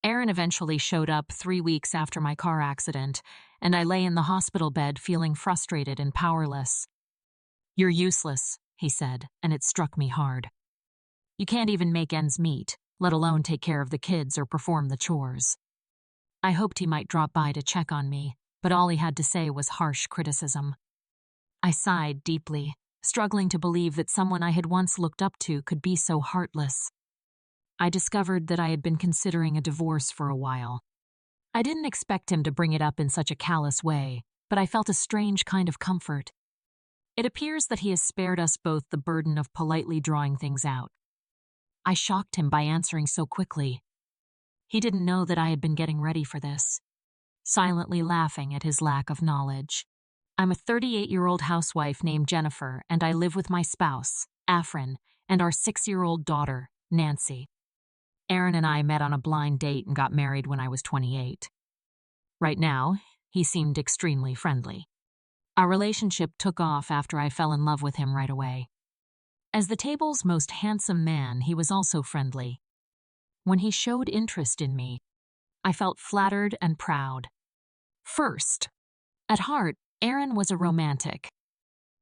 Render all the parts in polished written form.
Aaron eventually showed up 3 weeks after my car accident, and I lay in the hospital bed feeling frustrated and powerless. "You're useless," he said, and it struck me hard. "You can't even make ends meet, let alone take care of the kids or perform the chores." I hoped he might drop by to check on me, but all he had to say was harsh criticism. I sighed deeply, struggling to believe that someone I had once looked up to could be so heartless. I discovered that I had been considering a divorce for a while. I didn't expect him to bring it up in such a callous way, but I felt a strange kind of comfort. It appears that he has spared us both the burden of politely drawing things out. I shocked him by answering so quickly. He didn't know that I had been getting ready for this, silently laughing at his lack of knowledge. "I'm a 38-year-old housewife named Jennifer, and I live with my spouse, Afrin, and our 6-year-old daughter, Nancy. Aaron and I met on a blind date and got married when I was 28. Right now, he seemed extremely friendly. Our relationship took off after I fell in love with him right away. As the table's most handsome man, he was also friendly. When he showed interest in me, I felt flattered and proud. First, at heart, Aaron was a romantic.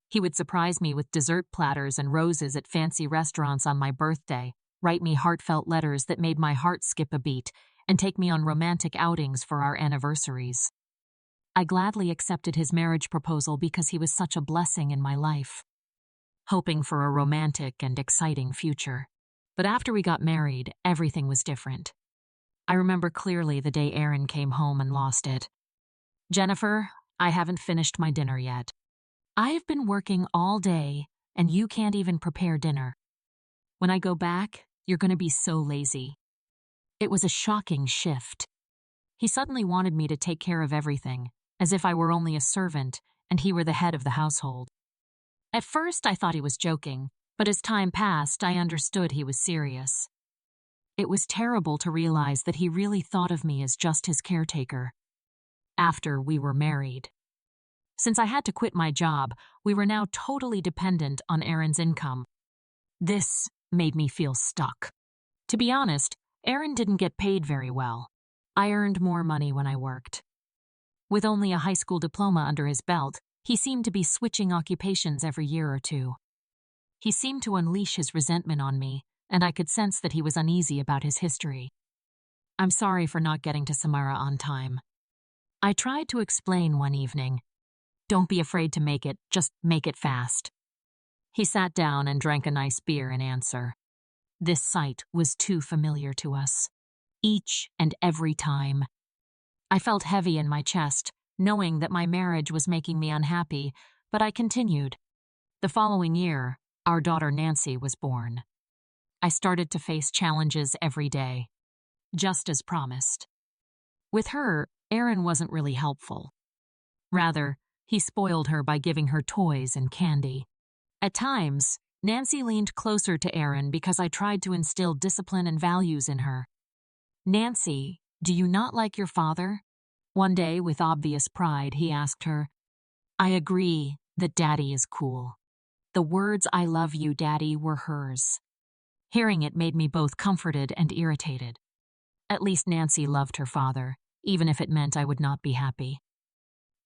He would surprise me with dessert platters and roses at fancy restaurants on my birthday, write me heartfelt letters that made my heart skip a beat, and take me on romantic outings for our anniversaries. I gladly accepted his marriage proposal because he was such a blessing in my life, hoping for a romantic and exciting future. But after we got married, everything was different. I remember clearly the day Aaron came home and lost it. "Jennifer, I haven't finished my dinner yet. I've been working all day, and you can't even prepare dinner. When I go back, you're going to be so lazy." It was a shocking shift. He suddenly wanted me to take care of everything, as if I were only a servant and he were the head of the household. At first, I thought he was joking, but as time passed, I understood he was serious. It was terrible to realize that he really thought of me as just his caretaker. After we were married. Since I had to quit my job, we were now totally dependent on Aaron's income. This made me feel stuck. To be honest, Aaron didn't get paid very well. I earned more money when I worked. With only a high school diploma under his belt, he seemed to be switching occupations every year or two. He seemed to unleash his resentment on me, and I could sense that he was uneasy about his history. "I'm sorry for not getting to Samara on time." I tried to explain one evening. "Don't be afraid to make it, just make it fast." He sat down and drank a nice beer in answer. This sight was too familiar to us. Each and every time. I felt heavy in my chest, knowing that my marriage was making me unhappy, but I continued. The following year, our daughter Nancy was born. I started to face challenges every day, just as promised. With her, Aaron wasn't really helpful. Rather, he spoiled her by giving her toys and candy. At times, Nancy leaned closer to Aaron because I tried to instill discipline and values in her. "Nancy, do you not like your father?" One day, with obvious pride, he asked her. I agree that Daddy is cool. The words "I love you, Daddy" were hers. Hearing it made me both comforted and irritated. At least Nancy loved her father, even if it meant I would not be happy.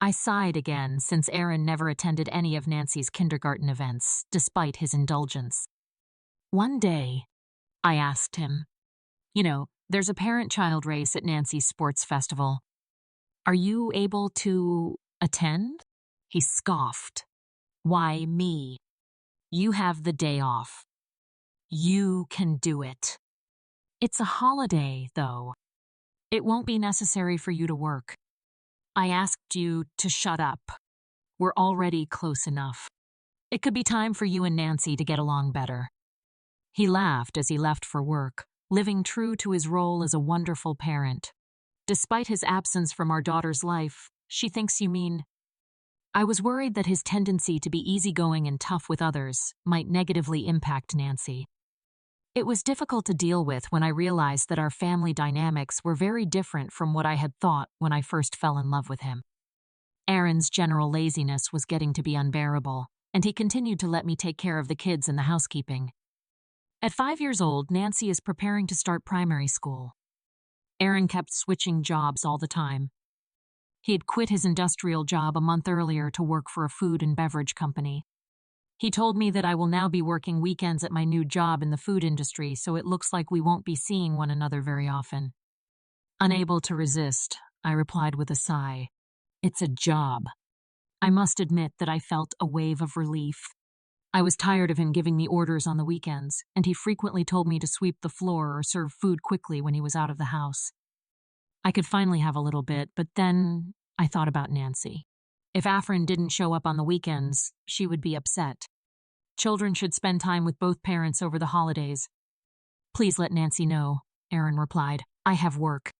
I sighed again, since Aaron never attended any of Nancy's kindergarten events, despite his indulgence. One day, I asked him, "There's a parent-child race at Nancy's sports festival. Are you able to attend?" He scoffed. "Why me? You have the day off. You can do it." "It's a holiday, though. It won't be necessary for you to work. I asked you to shut up. We're already close enough. It could be time for you and Nancy to get along better." He laughed as he left for work, living true to his role as a wonderful parent. "Despite his absence from our daughter's life, she thinks you mean..." I was worried that his tendency to be easygoing and tough with others might negatively impact Nancy. It was difficult to deal with when I realized that our family dynamics were very different from what I had thought when I first fell in love with him. Aaron's general laziness was getting to be unbearable, and he continued to let me take care of the kids and the housekeeping. At 5 years old, Nancy is preparing to start primary school. Aaron kept switching jobs all the time. He had quit his industrial job a month earlier to work for a food and beverage company. He told me that I will now be working weekends at my new job in the food industry, so it looks like we won't be seeing one another very often. Unable to resist, I replied with a sigh. It's a job. I must admit that I felt a wave of relief. I was tired of him giving me orders on the weekends, and he frequently told me to sweep the floor or serve food quickly when he was out of the house. I could finally have a little bit, but then I thought about Nancy. If Afrin didn't show up on the weekends, she would be upset. Children should spend time with both parents over the holidays. Please let Nancy know, Aaron replied. I have work.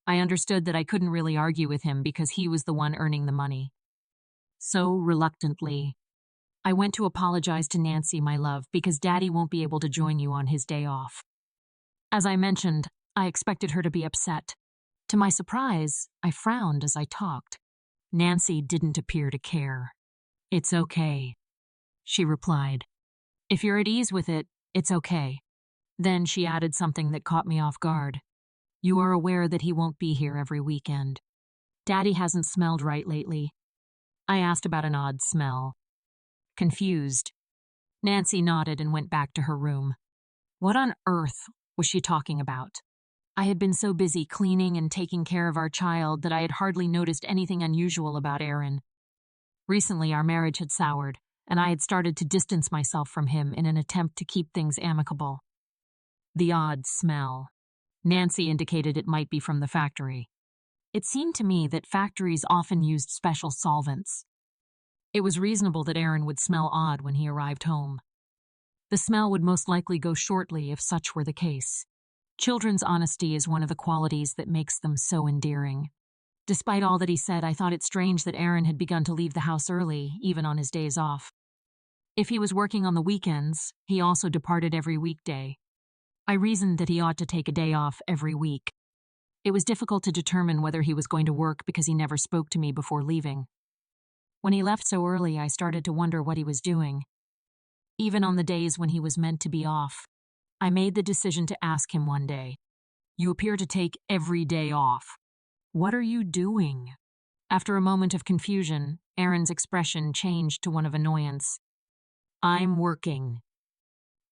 I understood that I couldn't really argue with him because he was the one earning the money. So, reluctantly, I went to apologize to Nancy, my love, because Daddy won't be able to join you on his day off. As I mentioned, I expected her to be upset. To my surprise, I frowned as I talked. Nancy didn't appear to care. It's okay, she replied. If you're at ease with it, it's okay. Then she added something that caught me off guard. You are aware that he won't be here every weekend. Daddy hasn't smelled right lately. I asked about an odd smell. Confused, Nancy nodded and went back to her room. What on earth was she talking about? I had been so busy cleaning and taking care of our child that I had hardly noticed anything unusual about Aaron. Recently, our marriage had soured, and I had started to distance myself from him in an attempt to keep things amicable. The odd smell. Nancy indicated it might be from the factory. It seemed to me that factories often used special solvents. It was reasonable that Aaron would smell odd when he arrived home. The smell would most likely go shortly if such were the case. Children's honesty is one of the qualities that makes them so endearing. Despite all that he said, I thought it strange that Aaron had begun to leave the house early, even on his days off. If he was working on the weekends, he also departed every weekday. I reasoned that he ought to take a day off every week. It was difficult to determine whether he was going to work because he never spoke to me before leaving. When he left so early, I started to wonder what he was doing. Even on the days when he was meant to be off, I made the decision to ask him one day, "You appear to take every day off. What are you doing?" After a moment of confusion, Aaron's expression changed to one of annoyance. "I'm working."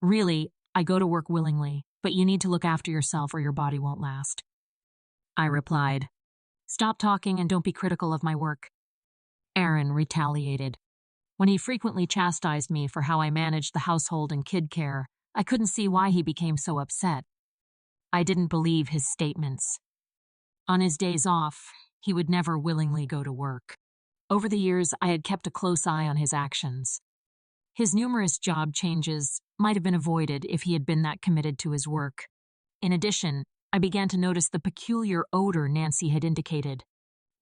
"Really, I go to work willingly, but you need to look after yourself or your body won't last." I replied, "Stop talking and don't be critical of my work." Aaron retaliated. When he frequently chastised me for how I managed the household and kid care, I couldn't see why he became so upset. I didn't believe his statements. On his days off, he would never willingly go to work. Over the years, I had kept a close eye on his actions. His numerous job changes might have been avoided if he had been that committed to his work. In addition, I began to notice the peculiar odor Nancy had indicated.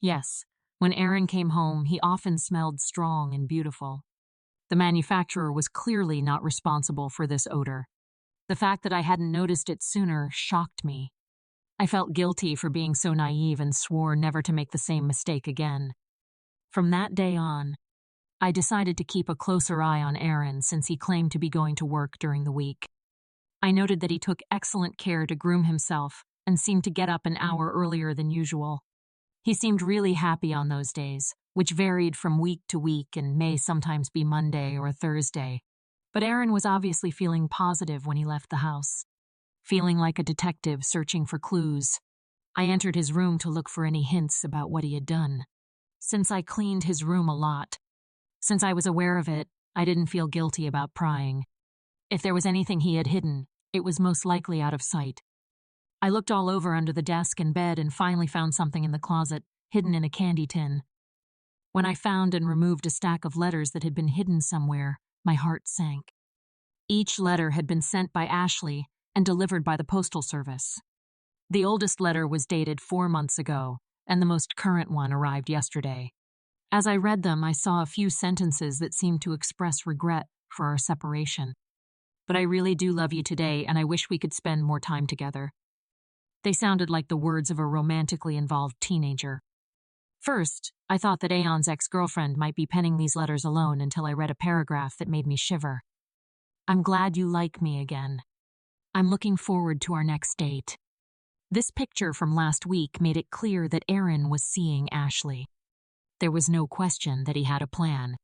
Yes, when Aaron came home, he often smelled strong and beautiful. The manufacturer was clearly not responsible for this odor. The fact that I hadn't noticed it sooner shocked me. I felt guilty for being so naive and swore never to make the same mistake again. From that day on, I decided to keep a closer eye on Aaron since he claimed to be going to work during the week. I noted that he took excellent care to groom himself and seemed to get up an hour earlier than usual. He seemed really happy on those days, which varied from week to week and may sometimes be Monday or Thursday. But Aaron was obviously feeling positive when he left the house. Feeling like a detective searching for clues, I entered his room to look for any hints about what he had done. Since I cleaned his room a lot, since I was aware of it, I didn't feel guilty about prying. If there was anything he had hidden, it was most likely out of sight. I looked all over under the desk and bed and finally found something in the closet, hidden in a candy tin. When I found and removed a stack of letters that had been hidden somewhere, my heart sank. Each letter had been sent by Ashley and delivered by the postal service. The oldest letter was dated 4 months ago, and the most current one arrived yesterday. As I read them, I saw a few sentences that seemed to express regret for our separation. "But I really do love you today, and I wish we could spend more time together." They sounded like the words of a romantically involved teenager. First, I thought that Aeon's ex-girlfriend might be penning these letters alone until I read a paragraph that made me shiver. "I'm glad you like me again. I'm looking forward to our next date." This picture from last week made it clear that Aaron was seeing Ashley. There was no question that he had a plan.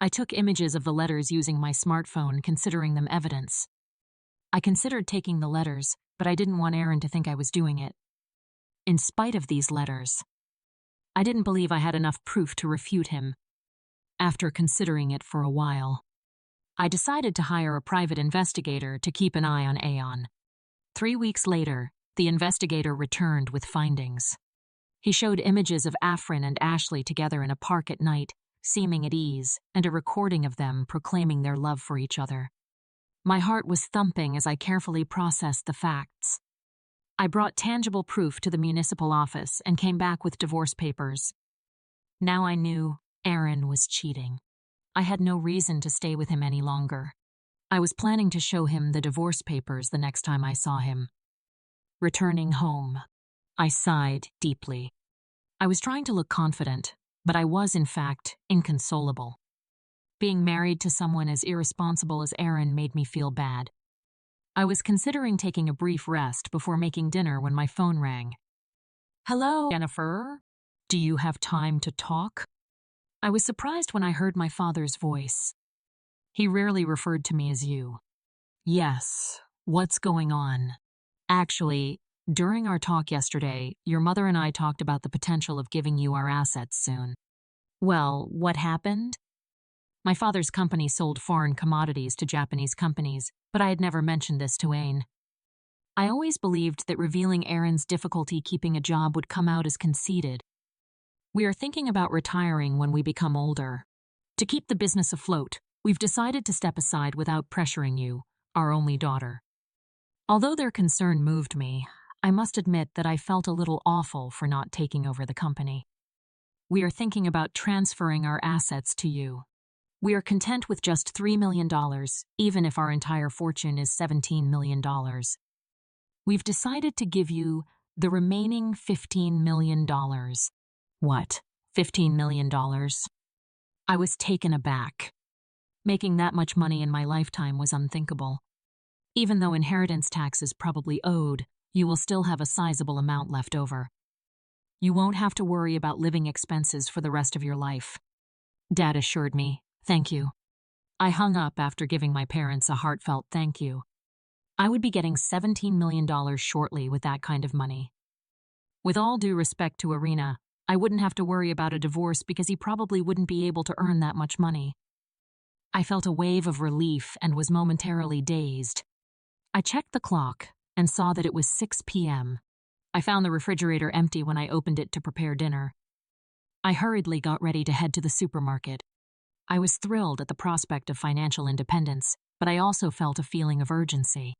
I took images of the letters using my smartphone, considering them evidence. I considered taking the letters, but I didn't want Aaron to think I was doing it. In spite of these letters, I didn't believe I had enough proof to refute him. After considering it for a while, I decided to hire a private investigator to keep an eye on Aon. 3 weeks later, the investigator returned with findings. He showed images of Afrin and Ashley together in a park at night, seeming at ease, and a recording of them proclaiming their love for each other. My heart was thumping as I carefully processed the facts. I brought tangible proof to the municipal office and came back with divorce papers. Now I knew Aaron was cheating. I had no reason to stay with him any longer. I was planning to show him the divorce papers the next time I saw him. Returning home, I sighed deeply. I was trying to look confident, but I was, in fact, inconsolable. Being married to someone as irresponsible as Aaron made me feel bad. I was considering taking a brief rest before making dinner when my phone rang. "Hello, Jennifer. Do you have time to talk?" I was surprised when I heard my father's voice. He rarely referred to me as you. "Yes, what's going on?" "Actually, during our talk yesterday, your mother and I talked about the potential of giving you our assets soon." "Well, what happened?" My father's company sold foreign commodities to Japanese companies, but I had never mentioned this to Ain. I always believed that revealing Aaron's difficulty keeping a job would come out as conceited. "We are thinking about retiring when we become older. To keep the business afloat, we've decided to step aside without pressuring you, our only daughter." Although their concern moved me, I must admit that I felt a little awful for not taking over the company. "We are thinking about transferring our assets to you. We are content with just $3 million, even if our entire fortune is $17 million. We've decided to give you the remaining $15 million. "What, $15 million? I was taken aback. Making that much money in my lifetime was unthinkable. Even though inheritance tax is probably owed, you will still have a sizable amount left over. You won't have to worry about living expenses for the rest of your life." Dad assured me, "Thank you." I hung up after giving my parents a heartfelt thank you. I would be getting $17 million shortly with that kind of money. With all due respect to Arena, I wouldn't have to worry about a divorce because he probably wouldn't be able to earn that much money. I felt a wave of relief and was momentarily dazed. I checked the clock and saw that it was 6 p.m. I found the refrigerator empty when I opened it to prepare dinner. I hurriedly got ready to head to the supermarket. I was thrilled at the prospect of financial independence, but I also felt a feeling of urgency.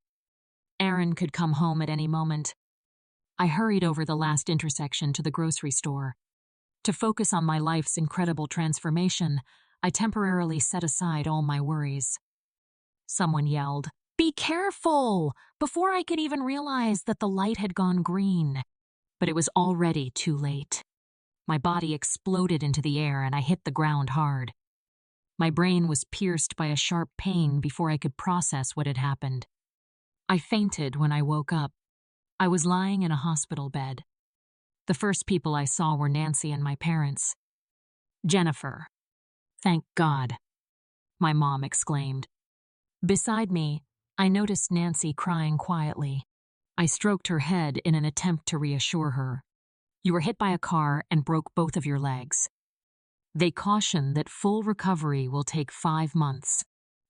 Aaron could come home at any moment. I hurried over the last intersection to the grocery store. To focus on my life's incredible transformation, I temporarily set aside all my worries. Someone yelled, "Be careful!" before I could even realize that the light had gone green. But it was already too late. My body exploded into the air and I hit the ground hard. My brain was pierced by a sharp pain before I could process what had happened. I fainted when I woke up. I was lying in a hospital bed. The first people I saw were Nancy and my parents. "Jennifer." "Thank God," my mom exclaimed. Beside me, I noticed Nancy crying quietly. I stroked her head in an attempt to reassure her. "You were hit by a car and broke both of your legs. They caution that full recovery will take 5 months.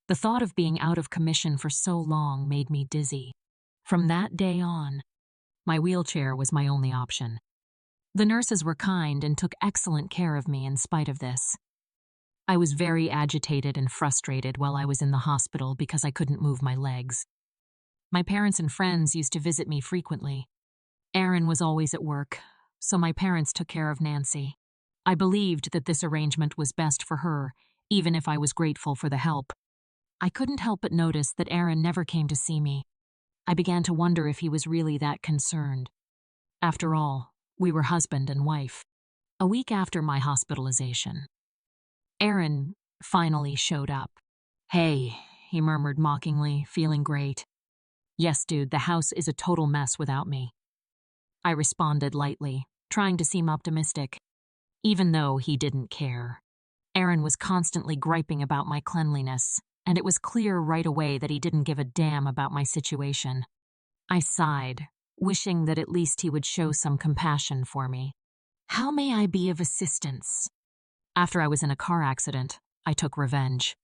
The thought of being out of commission for so long made me dizzy. From that day on, my wheelchair was my only option. The nurses were kind and took excellent care of me in spite of this. I was very agitated and frustrated while I was in the hospital because I couldn't move my legs. My parents and friends used to visit me frequently. Aaron was always at work, so my parents took care of Nancy. I believed that this arrangement was best for her, even if I was grateful for the help. I couldn't help but notice that Aaron never came to see me. I began to wonder if he was really that concerned. After all, we were husband and wife. A week after my hospitalization, Aaron finally showed up. "Hey," he murmured mockingly, feeling great. "Yes, dude, the house is a total mess without me." I responded lightly, trying to seem optimistic, even though he didn't care. Aaron was constantly griping about my cleanliness, and it was clear right away that he didn't give a damn about my situation. I sighed, wishing that at least he would show some compassion for me. How may I be of assistance? After I was in a car accident, I took revenge.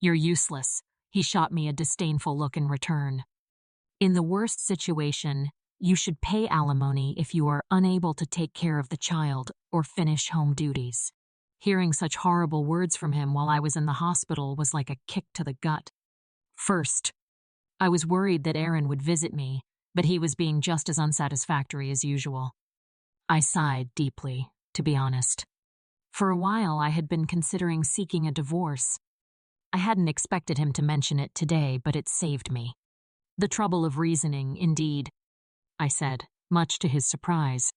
You're useless. He shot me a disdainful look in return. In the worst situation, you should pay alimony if you are unable to take care of the child or finish home duties. Hearing such horrible words from him while I was in the hospital was like a kick to the gut. First, I was worried that Aaron would visit me, but he was being just as unsatisfactory as usual. I sighed deeply, to be honest. For a while, I had been considering seeking a divorce. I hadn't expected him to mention it today, but it saved me. The trouble of reasoning, indeed, I said, much to his surprise.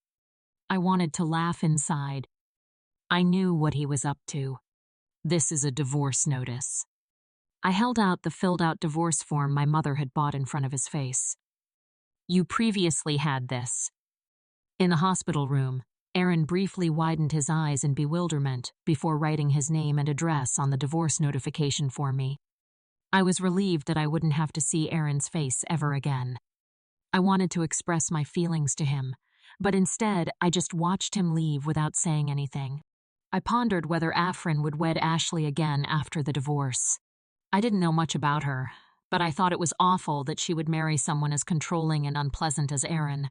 I wanted to laugh inside. I knew what he was up to. This is a divorce notice. I held out the filled-out divorce form my mother had bought in front of his face. You previously had this. In the hospital room, Aaron briefly widened his eyes in bewilderment before writing his name and address on the divorce notification for me. I was relieved that I wouldn't have to see Aaron's face ever again. I wanted to express my feelings to him, but instead I just watched him leave without saying anything. I pondered whether Afrin would wed Ashley again after the divorce. I didn't know much about her, but I thought it was awful that she would marry someone as controlling and unpleasant as Aaron.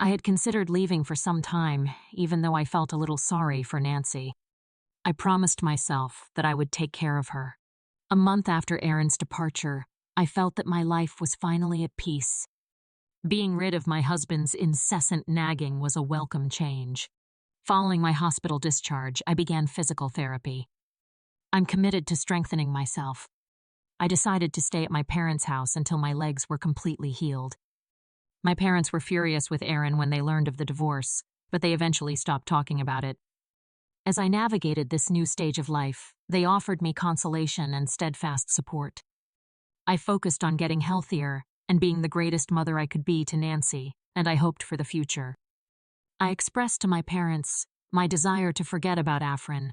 I had considered leaving for some time, even though I felt a little sorry for Nancy. I promised myself that I would take care of her. A month after Aaron's departure, I felt that my life was finally at peace. Being rid of my husband's incessant nagging was a welcome change. Following my hospital discharge, I began physical therapy. I'm committed to strengthening myself. I decided to stay at my parents' house until my legs were completely healed. My parents were furious with Aaron when they learned of the divorce, but they eventually stopped talking about it. As I navigated this new stage of life, they offered me consolation and steadfast support. I focused on getting healthier and being the greatest mother I could be to Nancy, and I hoped for the future. I expressed to my parents my desire to forget about Afrin.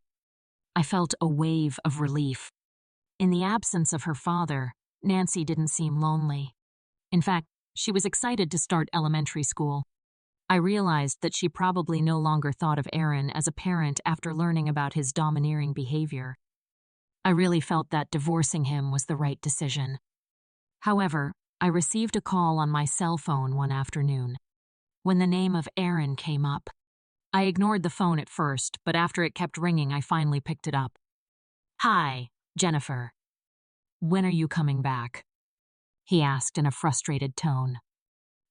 I felt a wave of relief. In the absence of her father, Nancy didn't seem lonely. In fact, she was excited to start elementary school. I realized that she probably no longer thought of Aaron as a parent after learning about his domineering behavior. I really felt that divorcing him was the right decision. However, I received a call on my cell phone one afternoon. When the name of Aaron came up, I ignored the phone at first, but after it kept ringing, I finally picked it up. Hi, Jennifer. When are you coming back? He asked in a frustrated tone.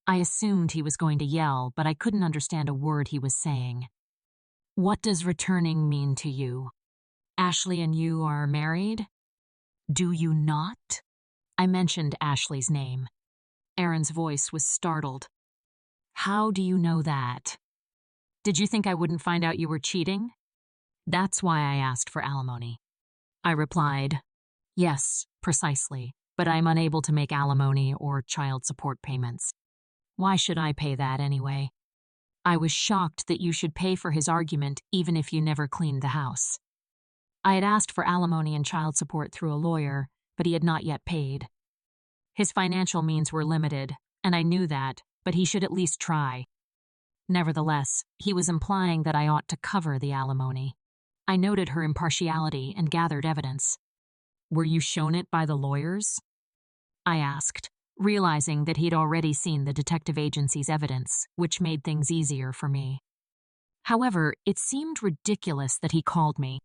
I assumed he was going to yell, but I couldn't understand a word he was saying. What does returning mean to you? Ashley and you are married? Do you not? I mentioned Ashley's name. Aaron's voice was startled. How do you know that? Did you think I wouldn't find out you were cheating? That's why I asked for alimony. I replied, yes, precisely, but I'm unable to make alimony or child support payments. Why should I pay that anyway? I was shocked that you should pay for his argument even if you never cleaned the house. I had asked for alimony and child support through a lawyer, but he had not yet paid. His financial means were limited, and I knew that, but he should at least try. Nevertheless, he was implying that I ought to cover the alimony. I noted her impartiality and gathered evidence. Were you shown it by the lawyers? I asked, realizing that he'd already seen the detective agency's evidence, which made things easier for me. However, it seemed ridiculous that he called me.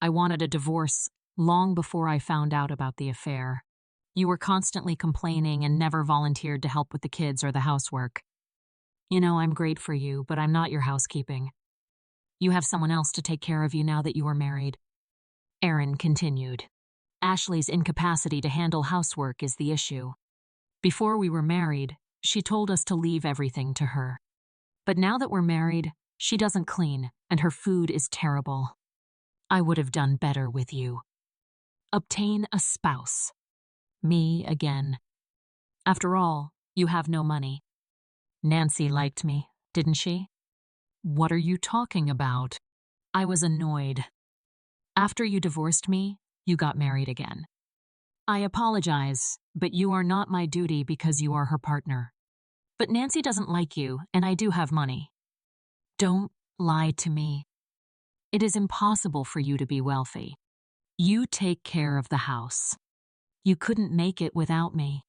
I wanted a divorce long before I found out about the affair. You were constantly complaining and never volunteered to help with the kids or the housework. You know, I'm great for you, but I'm not your housekeeping. You have someone else to take care of you now that you are married. Aaron continued. Ashley's incapacity to handle housework is the issue. Before we were married, she told us to leave everything to her. But now that we're married, she doesn't clean, and her food is terrible. I would have done better with you. Obtain a spouse. Me again. After all, you have no money. Nancy liked me, didn't she? What are you talking about? I was annoyed. After you divorced me, you got married again. I apologize, but you are not my duty because you are her partner. But Nancy doesn't like you, and I do have money. Don't lie to me. It is impossible for you to be wealthy. You take care of the house. You couldn't make it without me.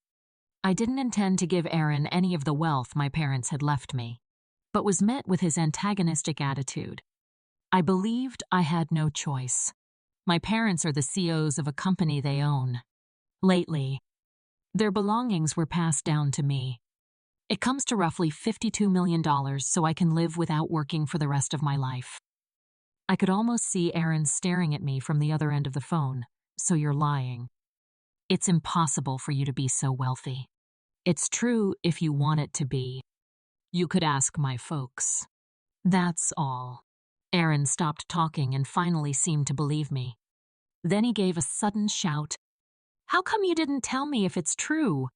I didn't intend to give Aaron any of the wealth my parents had left me, but was met with his antagonistic attitude. I believed I had no choice. My parents are the CEOs of a company they own. Lately, their belongings were passed down to me. It comes to roughly $52 million, so I can live without working for the rest of my life. I could almost see Aaron staring at me from the other end of the phone. So you're lying. It's impossible for you to be so wealthy. It's true if you want it to be. You could ask my folks. That's all. Aaron stopped talking and finally seemed to believe me. Then he gave a sudden shout. How come you didn't tell me if it's true?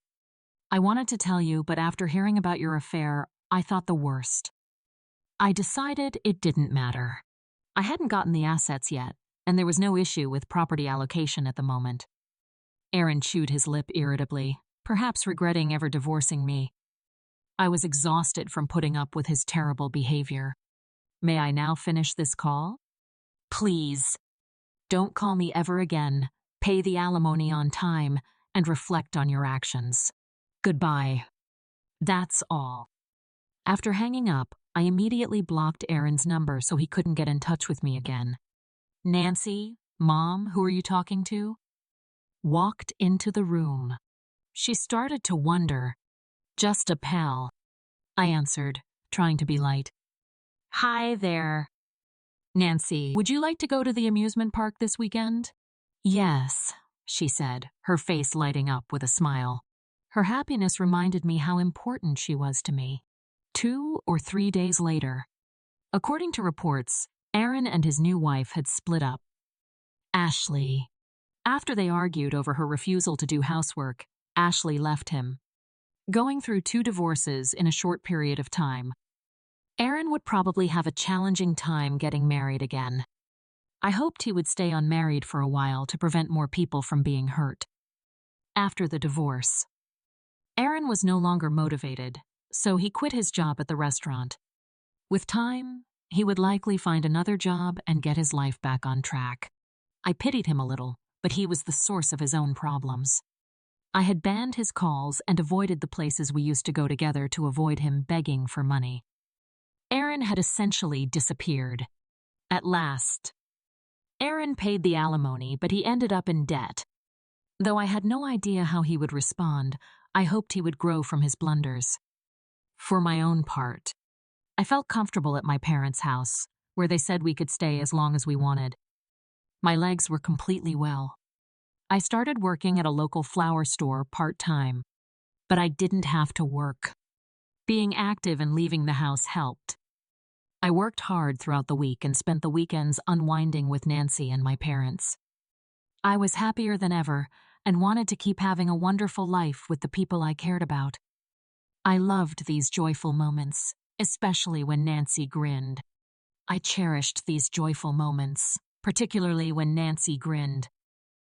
I wanted to tell you, but after hearing about your affair, I thought the worst. I decided it didn't matter. I hadn't gotten the assets yet, and there was no issue with property allocation at the moment. Aaron chewed his lip irritably, perhaps regretting ever divorcing me. I was exhausted from putting up with his terrible behavior. May I now finish this call? Please. Don't call me ever again. Pay the alimony on time and reflect on your actions. Goodbye. That's all. After hanging up, I immediately blocked Aaron's number so he couldn't get in touch with me again. Nancy, Mom, who are you talking to? Walked into the room. She started to wonder. Just a pal, I answered, trying to be light. Hi there. Nancy, would you like to go to the amusement park this weekend? Yes, she said, her face lighting up with a smile. Her happiness reminded me how important she was to me. 2 or 3 days later, according to reports, Aaron and his new wife had split up. Ashley. After they argued over her refusal to do housework, Ashley left him. Going through 2 divorces in a short period of time, Aaron would probably have a challenging time getting married again. I hoped he would stay unmarried for a while to prevent more people from being hurt. After the divorce, Aaron was no longer motivated, so he quit his job at the restaurant. With time, he would likely find another job and get his life back on track. I pitied him a little, but he was the source of his own problems. I had banned his calls and avoided the places we used to go together to avoid him begging for money. Aaron had essentially disappeared. At last, Aaron paid the alimony, but he ended up in debt. Though I had no idea how he would respond, I hoped he would grow from his blunders. For my own part, I felt comfortable at my parents' house, where they said we could stay as long as we wanted. My legs were completely well. I started working at a local flower store part-time, but I didn't have to work. Being active and leaving the house helped. I worked hard throughout the week and spent the weekends unwinding with Nancy and my parents. I was happier than ever and wanted to keep having a wonderful life with the people I cared about. I loved these joyful moments, especially when Nancy grinned. I cherished these joyful moments, particularly when Nancy grinned.